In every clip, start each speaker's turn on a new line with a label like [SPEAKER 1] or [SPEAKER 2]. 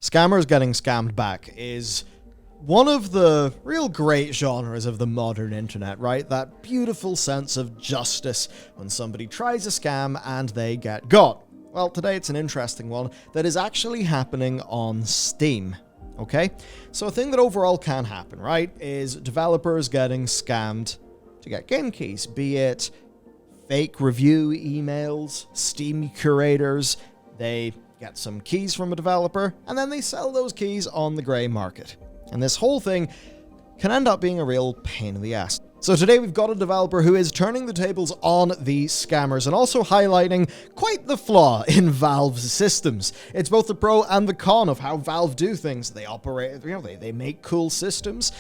[SPEAKER 1] Scammers getting scammed back is one of the real great genres of the modern internet, right? That beautiful sense of justice when somebody tries a scam and they get got. Well, today it's an interesting one that is actually happening on Steam. Okay? So a thing that overall can happen, right, is developers getting scammed to get game keys, be it fake review emails, Steam curators. They get some keys from a developer, and then they sell those keys on the grey market. And this whole thing can end up being a real pain in the ass. So today we've got a developer who is turning the tables on the scammers and also highlighting quite the flaw in Valve's systems. It's both the pro and the con of how Valve do things. They operate, they make cool systems.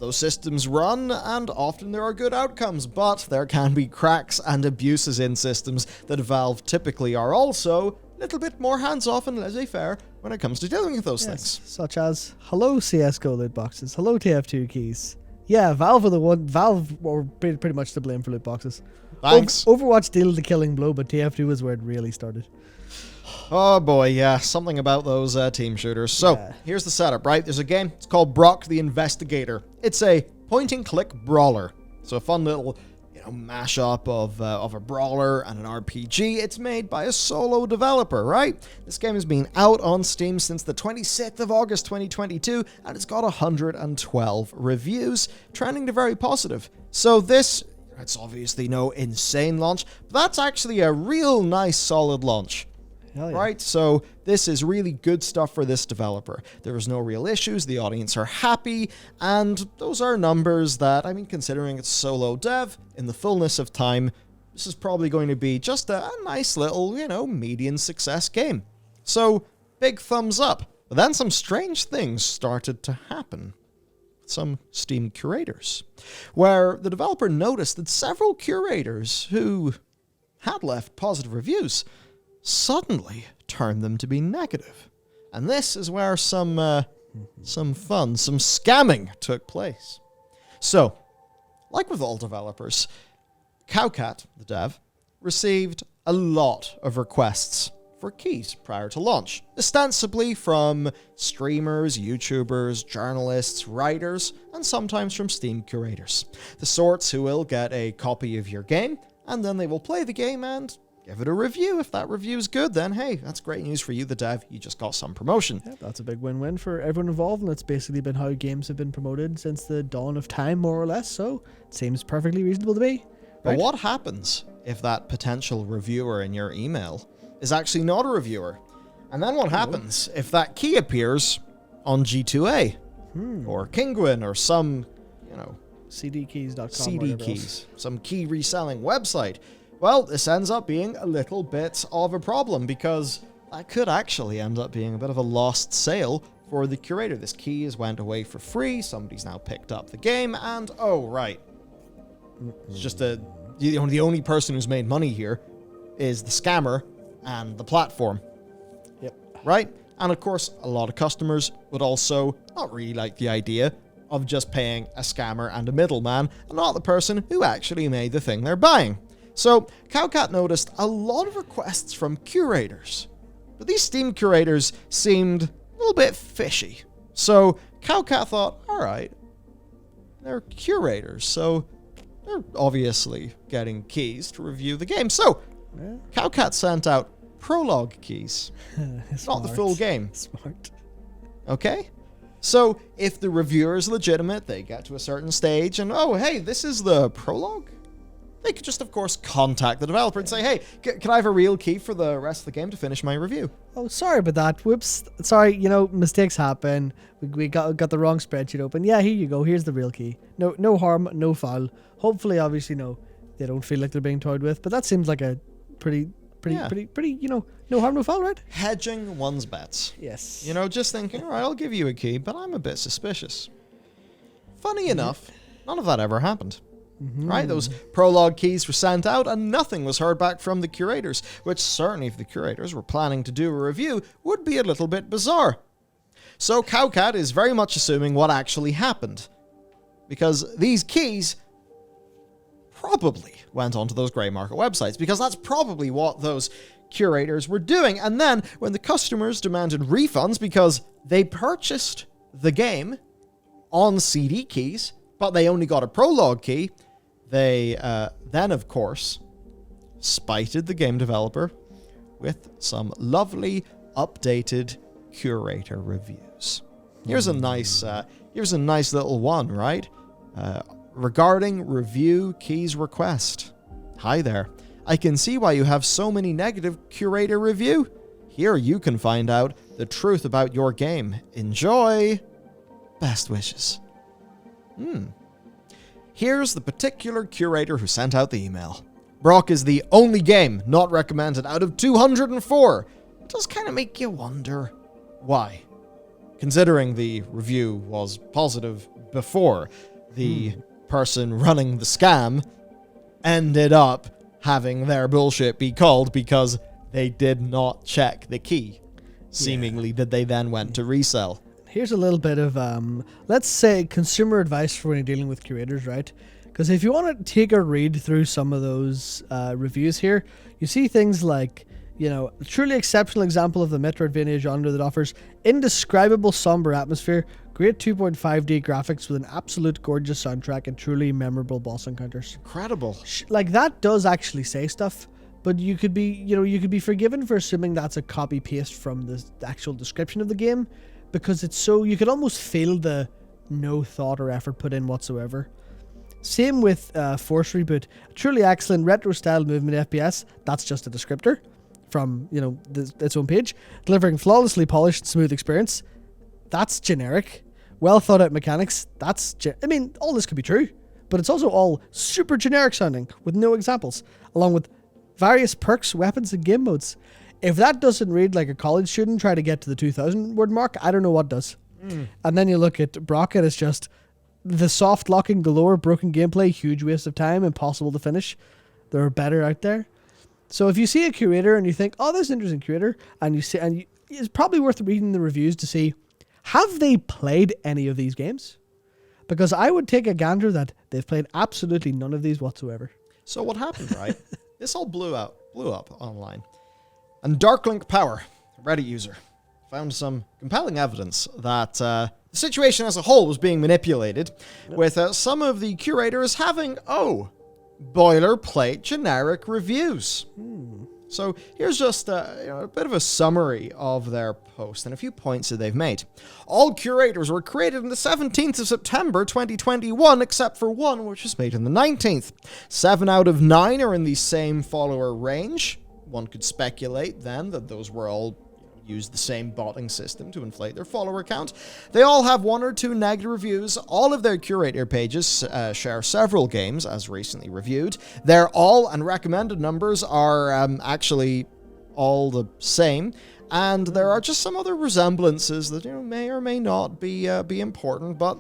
[SPEAKER 1] Those systems run, and often there are good outcomes, but there can be cracks and abuses in systems that Valve typically are also a little bit more hands-off and laissez-faire when it comes to dealing with those things.
[SPEAKER 2] Such as, hello CSGO loot boxes, hello TF2 keys. Yeah, Valve were pretty much to blame for loot boxes.
[SPEAKER 1] Thanks.
[SPEAKER 2] Overwatch dealt the killing blow, but TF2 was where it really started.
[SPEAKER 1] Oh boy, yeah, something about those team shooters. So, Here's the setup, right? There's a game, it's called Brock the Investigator. It's a point-and-click brawler. So a fun little, mashup of a brawler and an RPG. It's made by a solo developer, right? This game has been out on Steam since the 26th of August 2022, and it's got 112 reviews, trending to very positive. So it's obviously no insane launch, but that's actually a real nice solid launch.
[SPEAKER 2] Hell yeah.
[SPEAKER 1] Right? So this is really good stuff for this developer. There is no real issues, the audience are happy, and those are numbers that, considering it's solo dev, in the fullness of time, this is probably going to be just a nice little, median success game. So, big thumbs up. But then some strange things started to happen. Some Steam curators, where the developer noticed that several curators who had left positive reviews suddenly turned them to be negative. And this is where some scamming took place. So, like with all developers, Cowcat, the dev, received a lot of requests for keys prior to launch, ostensibly from streamers, YouTubers, journalists, writers, and sometimes from Steam curators. The sorts who will get a copy of your game, and then they will play the game and give it a review. If that review's good, then hey, that's great news for you, the dev. You just got some promotion.
[SPEAKER 2] Yeah, that's a big win-win for everyone involved, and it's basically been how games have been promoted since the dawn of time, more or less, so it seems perfectly reasonable to me.
[SPEAKER 1] But what happens if that potential reviewer in your email is actually not a reviewer? And then what happens if that key appears on G2A or Kinguin or some,
[SPEAKER 2] cdkeys.com
[SPEAKER 1] CD keys, some key reselling website? Well, this ends up being a little bit of a problem because that could actually end up being a bit of a lost sale for the curator. This key has went away for free, somebody's now picked up the game, and it's just the only person who's made money here is the scammer and the platform.
[SPEAKER 2] Yep.
[SPEAKER 1] Right? And of course, a lot of customers would also not really like the idea of just paying a scammer and a middleman and not the person who actually made the thing they're buying. So, Cowcat noticed a lot of requests from curators, but these Steam curators seemed a little bit fishy. So, Cowcat thought, alright, they're curators, so they're obviously getting keys to review the game. So, Cowcat sent out prologue keys, not the full game.
[SPEAKER 2] Smart.
[SPEAKER 1] Okay? So, if the reviewer is legitimate, they get to a certain stage, and oh, hey, this is the prologue? They could just, of course, contact the developer and say, hey, can I have a real key for the rest of the game to finish my review?
[SPEAKER 2] Oh, sorry about that. Whoops. Sorry, mistakes happen. We got the wrong spreadsheet open. Yeah, here you go. Here's the real key. No harm, no foul. Hopefully, obviously, they don't feel like they're being toyed with. But that seems like a pretty, no harm, no foul, right?
[SPEAKER 1] Hedging one's bets.
[SPEAKER 2] Yes.
[SPEAKER 1] Just thinking, all right, I'll give you a key, but I'm a bit suspicious. Funny enough, none of that ever happened. Right? Those prologue keys were sent out and nothing was heard back from the curators, which certainly if the curators were planning to do a review would be a little bit bizarre. So Cowcat is very much assuming what actually happened, because these keys probably went onto those grey market websites, because that's probably what those curators were doing. And then when the customers demanded refunds because they purchased the game on CD keys, but they only got a prologue key, they then, of course, spited the game developer with some lovely updated curator reviews. Here's a nice little one, right? Regarding review keys request. Hi there. I can see why you have so many negative curator review. Here you can find out the truth about your game. Enjoy. Best wishes. Here's the particular curator who sent out the email. Brock is the only game not recommended out of 204. It does kind of make you wonder why. Considering the review was positive before, the person running the scam ended up having their bullshit be called because they did not check the key. Seemingly that they then went to resell.
[SPEAKER 2] Here's a little bit of, let's say, consumer advice for when you're dealing with curators, right? Because if you want to take a read through some of those reviews here, you see things like, a truly exceptional example of the Metroidvania genre that offers indescribable somber atmosphere, great 2.5D graphics with an absolute gorgeous soundtrack, and truly memorable boss encounters.
[SPEAKER 1] Incredible.
[SPEAKER 2] Like, that does actually say stuff, but you could be forgiven for assuming that's a copy-paste from the actual description of the game, because it's so, you could almost feel the no thought or effort put in whatsoever. Same with Force Reboot. A truly excellent retro-style movement FPS, that's just a descriptor from, its own page. Delivering flawlessly polished, smooth experience, that's generic. Well thought out mechanics, all this could be true, but it's also all super generic sounding with no examples, along with various perks, weapons, and game modes. If that doesn't read like a college student trying to get to the 2,000 word mark, I don't know what does. And then you look at Brock and it's just the soft locking galore, broken gameplay, huge waste of time, impossible to finish. There are better out there. So if you see a curator and you think, oh, this is an interesting curator, and it's probably worth reading the reviews to see, have they played any of these games? Because I would take a gander that they've played absolutely none of these whatsoever.
[SPEAKER 1] So what happened, right? This all blew up online. And Darklink Power, a Reddit user, found some compelling evidence that the situation as a whole was being manipulated, with some of the curators having, boilerplate generic reviews. So here's just a bit of a summary of their post and a few points that they've made. All curators were created on the 17th of September 2021, except for one which was made on the 19th. 7 out of 9 are in the same follower range. One could speculate then that those were all used the same botting system to inflate their follower count. They all have 1 or 2 negative reviews. All of their curator pages share several games as recently reviewed. Their all and recommended numbers are actually all the same. And there are just some other resemblances that may or may not be important, but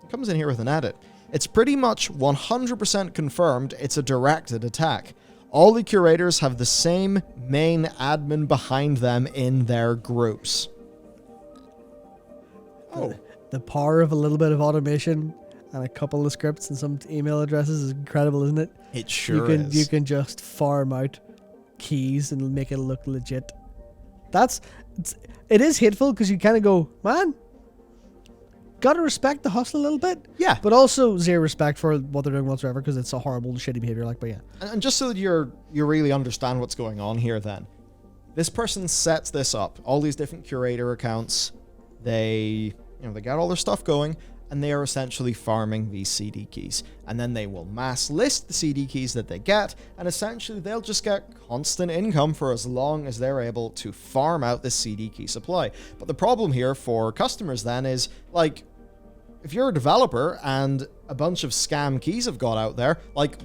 [SPEAKER 1] it comes in here with an edit. It's pretty much 100% confirmed it's a directed attack. All the curators have the same main admin behind them in their groups.
[SPEAKER 2] The power of a little bit of automation and a couple of scripts and some email addresses is incredible, isn't it?
[SPEAKER 1] It sure is.
[SPEAKER 2] You can just farm out keys and make it look legit. It is hateful because you kind of go, man, gotta respect the hustle a little bit.
[SPEAKER 1] Yeah.
[SPEAKER 2] But also zero respect for what they're doing whatsoever because it's a horrible, shitty behavior. But yeah.
[SPEAKER 1] And just so that you really understand what's going on here then. This person sets this up. All these different curator accounts, they got all their stuff going, and they are essentially farming these CD keys. And then they will mass list the CD keys that they get, and essentially they'll just get constant income for as long as they're able to farm out this CD key supply. But the problem here for customers then is, if you're a developer and a bunch of scam keys have got out there,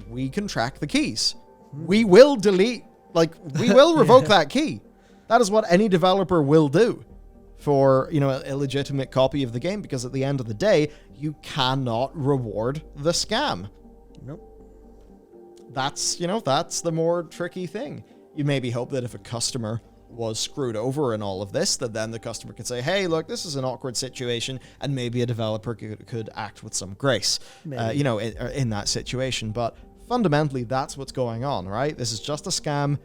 [SPEAKER 1] we can track the keys. We will delete, we will revoke that key. That is what any developer will do for, a legitimate copy of the game, because at the end of the day, you cannot reward the scam.
[SPEAKER 2] Nope.
[SPEAKER 1] That's the more tricky thing. You maybe hope that if a customer was screwed over in all of this, that then the customer could say, hey, look, this is an awkward situation, and maybe a developer could act with some grace, in that situation. But fundamentally, that's what's going on, right? This is just a scam.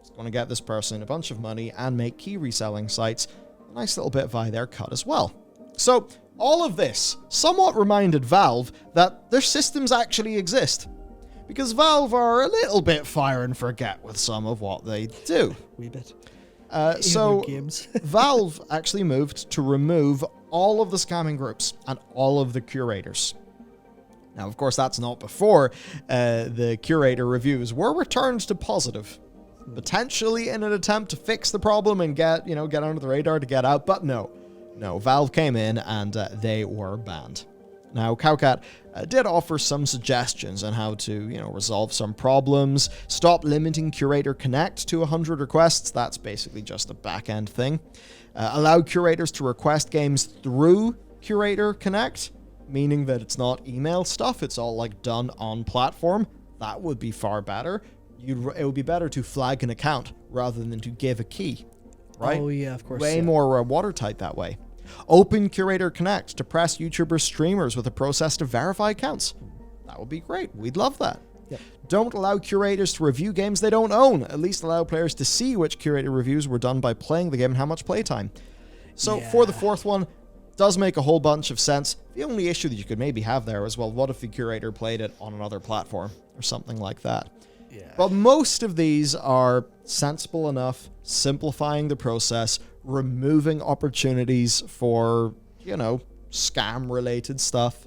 [SPEAKER 1] It's going to get this person a bunch of money and make key reselling sites a nice little bit via their cut as well. So all of this somewhat reminded Valve that their systems actually exist, because Valve are a little bit fire and forget with some of what they do.
[SPEAKER 2] Wee bit.
[SPEAKER 1] So
[SPEAKER 2] games.
[SPEAKER 1] Valve actually moved to remove all of the scamming groups and all of the curators. Now, of course, that's not before the curator reviews were returned to positive, potentially in an attempt to fix the problem and get under the radar to get out. But no, Valve came in and they were banned. Now, Cowcat did offer some suggestions on how to, resolve some problems. Stop limiting Curator Connect to 100 requests. That's basically just a back-end thing. Allow curators to request games through Curator Connect, meaning that it's not email stuff. It's all done on platform. That would be far better. It would be better to flag an account rather than to give a key, right?
[SPEAKER 2] Oh yeah, of course.
[SPEAKER 1] Way more watertight that way. Open Curator Connect to press YouTubers, streamers with a process to verify accounts. That would be great. We'd love that.
[SPEAKER 2] Yep.
[SPEAKER 1] Don't allow curators to review games they don't own. At least allow players to see which curator reviews were done by playing the game and how much playtime. So for the fourth one, does make a whole bunch of sense. The only issue that you could maybe have there is, well, what if the curator played it on another platform or something like that? Yeah. But most of these are sensible enough, simplifying the process, removing opportunities for, scam-related stuff.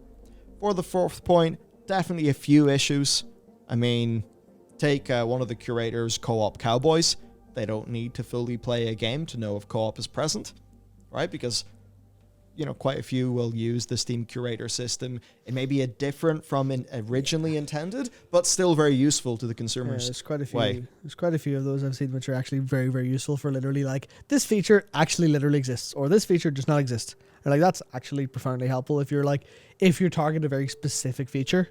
[SPEAKER 1] For the fourth point, definitely a few issues. I mean, take one of the curators, Co-op Cowboys. They don't need to fully play a game to know if co-op is present, right? Because quite a few will use the Steam Curator system. It may be different from originally intended, but still very useful to the consumers.
[SPEAKER 2] There's quite a few. There's quite a few of those I've seen which are actually very, very useful for literally this feature actually literally exists, or this feature does not exist. And that's actually profoundly helpful if you're targeting a very specific feature.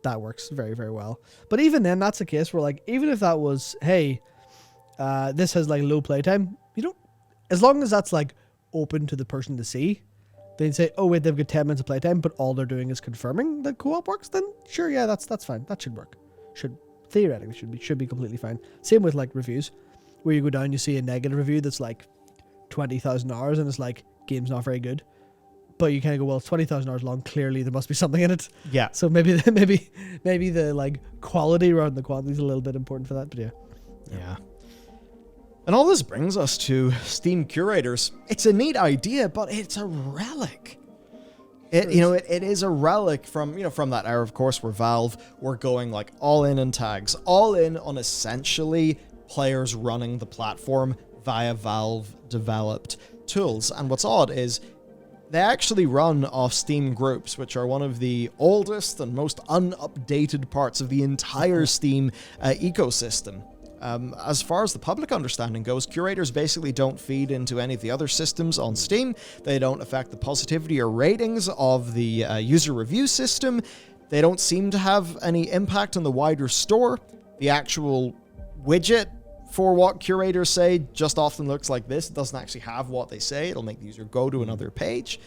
[SPEAKER 2] That works very, very well. But even then, that's a case where even if that was, hey, this has low playtime, as long as that's open to the person to see. They'd say, oh wait, they've got 10 minutes of playtime, but all they're doing is confirming that co-op works, then sure, yeah, that's fine. That should work. Theoretically should be completely fine. Same with reviews, where you go down, you see a negative review that's 20,000 hours and it's game's not very good. But you kind of go, well, it's 20,000 hours long, clearly there must be something in it.
[SPEAKER 1] Yeah.
[SPEAKER 2] So maybe the quality rather than the quantity is a little bit important for that, but yeah.
[SPEAKER 1] Yeah. And all this brings us to Steam Curators. It's a neat idea, but it's a relic. It is a relic from that era, of course, where Valve were going all in on tags, all in on essentially players running the platform via Valve developed tools. And what's odd is they actually run off Steam groups, which are one of the oldest and most unupdated parts of the entire Steam ecosystem. As far as the public understanding goes, curators basically don't feed into any of the other systems on Steam. They don't affect the positivity or ratings of the user review system. They don't seem to have any impact on the wider store. The actual widget for what curators say just often looks like this. It doesn't actually have what they say. It'll make the user go to another page.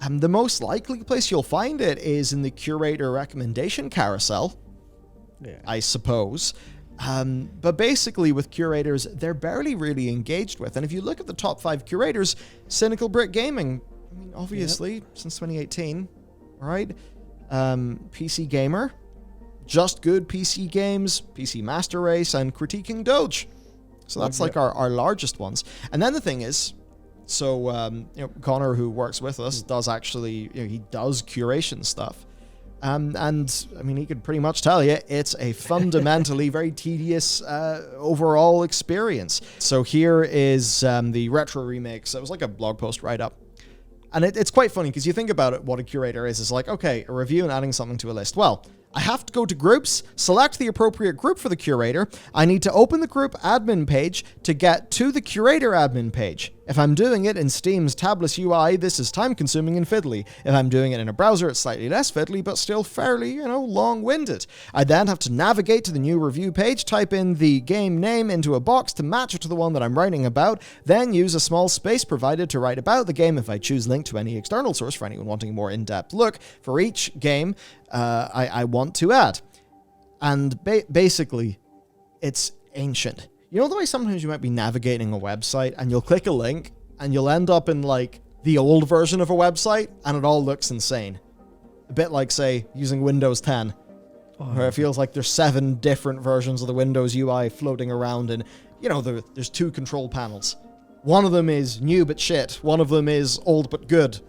[SPEAKER 1] The most likely place you'll find it is in the curator recommendation carousel, I suppose. But basically with curators, they're barely really engaged with. And if you look at the top 5 curators, Cynical Brick Gaming, obviously, since 2018, right? PC Gamer, Just Good PC Games, PC Master Race, and Critiquing Doge. So that's our largest ones. And then the thing is, Connor, who works with us, does actually, he does curation stuff. And he could pretty much tell you it's a fundamentally very tedious overall experience. So here is the retro remix. It was a blog post write-up. And it's quite funny because you think about it, what a curator is. It's okay, a review and adding something to a list. Well, I have to go to groups, select the appropriate group for the curator. I need to open the group admin page to get to the curator admin page. If I'm doing it in Steam's tabless UI, this is time-consuming and fiddly. If I'm doing it in a browser, it's slightly less fiddly, but still fairly, long-winded. I then have to navigate to the new review page, type in the game name into a box to match it to the one that I'm writing about, then use a small space provided to write about the game if I choose link to any external source for anyone wanting a more in-depth look for each game I want to add. And basically, it's ancient. You know the way sometimes you might be navigating a website and you'll click a link and you'll end up in like the old version of a website and it all looks insane. A bit like, say, using Windows 10, where it feels like there's 7 different versions of the Windows UI floating around, and, you know, there's 2 control panels. One of them is new but shit. One of them is old but good.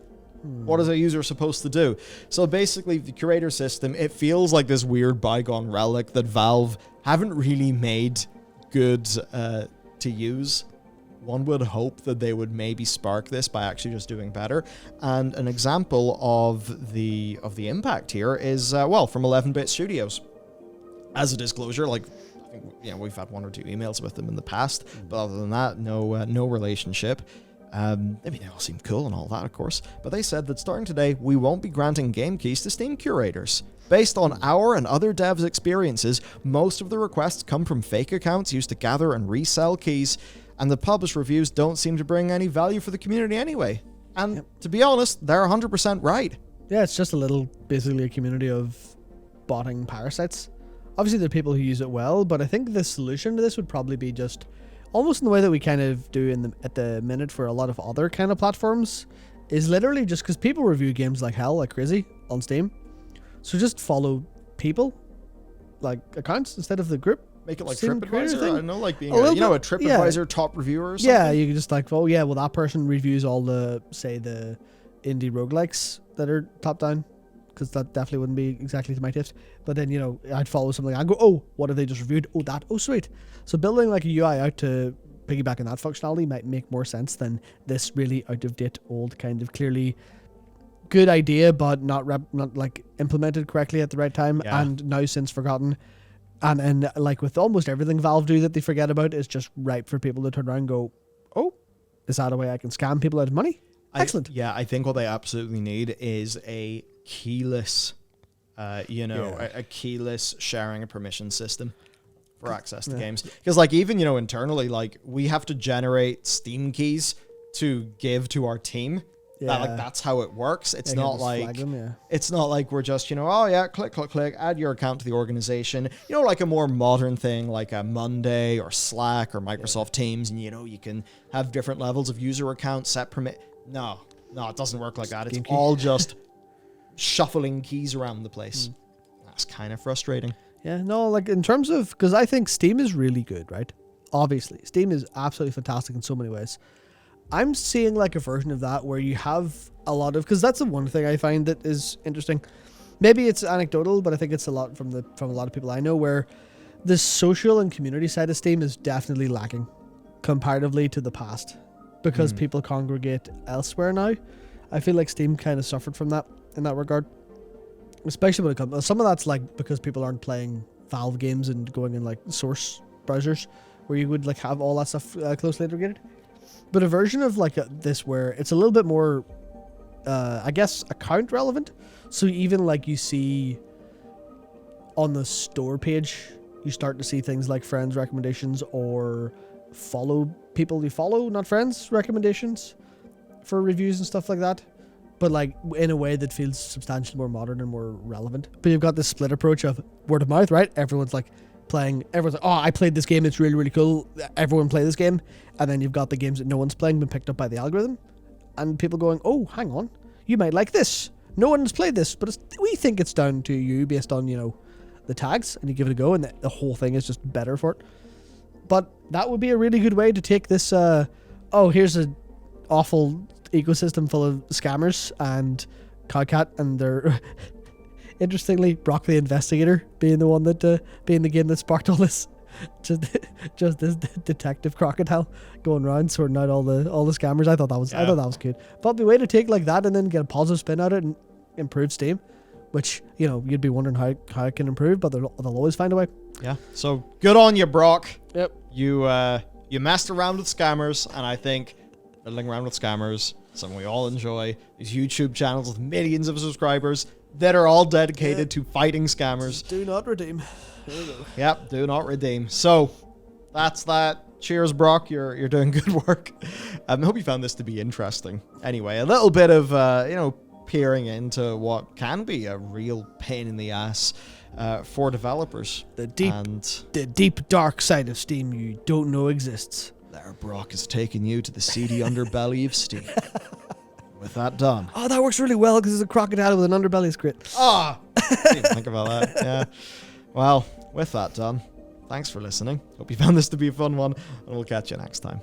[SPEAKER 1] What is a user supposed to do? So basically, the curator system, it feels like this weird bygone relic that Valve haven't really made good to use. One would hope that they would maybe spark this by actually just doing better. And an example of the impact here is, well, from 11-Bit Studios. As a disclosure, like, I think, you know, we've had 1 or 2 emails with them in the past, but other than that, no relationship. I mean, they all seem cool and all that, of course, but they said that starting today, we won't be granting game keys to Steam curators. Based on our and other devs' experiences, most of the requests come from fake accounts used to gather and resell keys, and the published reviews don't seem to bring any value for the community anyway. And to be honest, they're 100% right.
[SPEAKER 2] Yeah, it's just basically a community of botting parasites. Obviously, there are people who use it well, but I think the solution to this would probably be just almost in the way that we kind of do at the minute for a lot of other kind of platforms, is literally just because people review games like hell, like crazy, on Steam. So just follow people, like accounts, instead of the group.
[SPEAKER 1] Make it like
[SPEAKER 2] Steam creator
[SPEAKER 1] TripAdvisor.
[SPEAKER 2] thing.
[SPEAKER 1] I don't know, like being
[SPEAKER 2] A little
[SPEAKER 1] a
[SPEAKER 2] bit,
[SPEAKER 1] TripAdvisor top reviewer or something.
[SPEAKER 2] Yeah, you can just like, oh yeah, well that person reviews all the, say, the indie roguelikes that are top down, because that definitely wouldn't be exactly to my taste. But then, you know, I'd follow something, I'd go, oh, what have they just reviewed? Oh, that, oh sweet. So building like a UI out to piggyback on that functionality might make more sense than this really out of date, old kind of clearly good idea, but not like implemented correctly at the right time, and now since forgotten. And like with almost everything Valve do that they forget about, is just ripe for people to turn around and go, oh, is that a way I can scam people out of money? Excellent.
[SPEAKER 1] I think what they absolutely need is a keyless, a keyless sharing and permission system for access to games. Because like even, internally, like we have to generate Steam keys to give to our team. Yeah. That's how it works. It's not like it's not like we're just, click, add your account to the organization. Like a more modern thing like a Monday or Slack or Microsoft Teams, and you can have different levels of user accounts, set permit. No, it doesn't work like that. It's all just shuffling keys around the place. That's kind of frustrating.
[SPEAKER 2] Yeah, no, like in terms of, because I think Steam is really good, right? Obviously, Steam is absolutely fantastic in so many ways. I'm seeing like a version of that where you have a lot of, because that's the one thing I find that is interesting. Maybe it's anecdotal, but I think it's a lot from a lot of people I know, where the social and community side of Steam is definitely lacking comparatively to the past, because people congregate elsewhere now. I feel like Steam kind of suffered from that in that regard, especially when it comes. Some of that's like because people aren't playing Valve games and going in like source browsers where you would like have all that stuff closely integrated. But a version of like this where it's a little bit more, I guess, account relevant. So even like you see on the store page, you start to see things like friends recommendations or follow people you follow, not friends recommendations for reviews and stuff like that. But like in a way that feels substantially more modern and more relevant. But you've got this split approach of word of mouth, right? Everyone's like, oh, I played this game, it's really, really cool, everyone play this game. And then you've got the games that no one's playing been picked up by the algorithm, and people going, oh, hang on, you might like this, no one's played this, but we think it's down to you based on the tags, and you give it a go, and the whole thing is just better for it. But that would be a really good way to take this here's an awful ecosystem full of scammers and Cowcat and their interestingly, Brock the Investigator being the one that being the game that sparked all this, just this detective crocodile going around sorting out all the scammers. I thought that was good. But the way to take like that and then get a positive spin out of it and improve Steam, which you'd be wondering how it can improve, but they'll always find a way.
[SPEAKER 1] Yeah. So good on you, Brock.
[SPEAKER 2] Yep.
[SPEAKER 1] You messed around with scammers, and I think fiddling around with scammers, something we all enjoy. These YouTube channels with millions of subscribers that are all dedicated to fighting scammers.
[SPEAKER 2] Do not redeem. There we go.
[SPEAKER 1] Yep, do not redeem. So, that's that. Cheers, Brock. You're doing good work. I hope you found this to be interesting. Anyway, a little bit of, peering into what can be a real pain in the ass for developers.
[SPEAKER 2] The deep dark side of Steam you don't know exists.
[SPEAKER 1] There, Brock is taking you to the seedy underbelly of Steam. With that done.
[SPEAKER 2] Oh, that works really well because it's a crocodile with an underbelly script.
[SPEAKER 1] Didn't even think about that. Yeah. Well, with that done, thanks for listening. Hope you found this to be a fun one, and we'll catch you next time.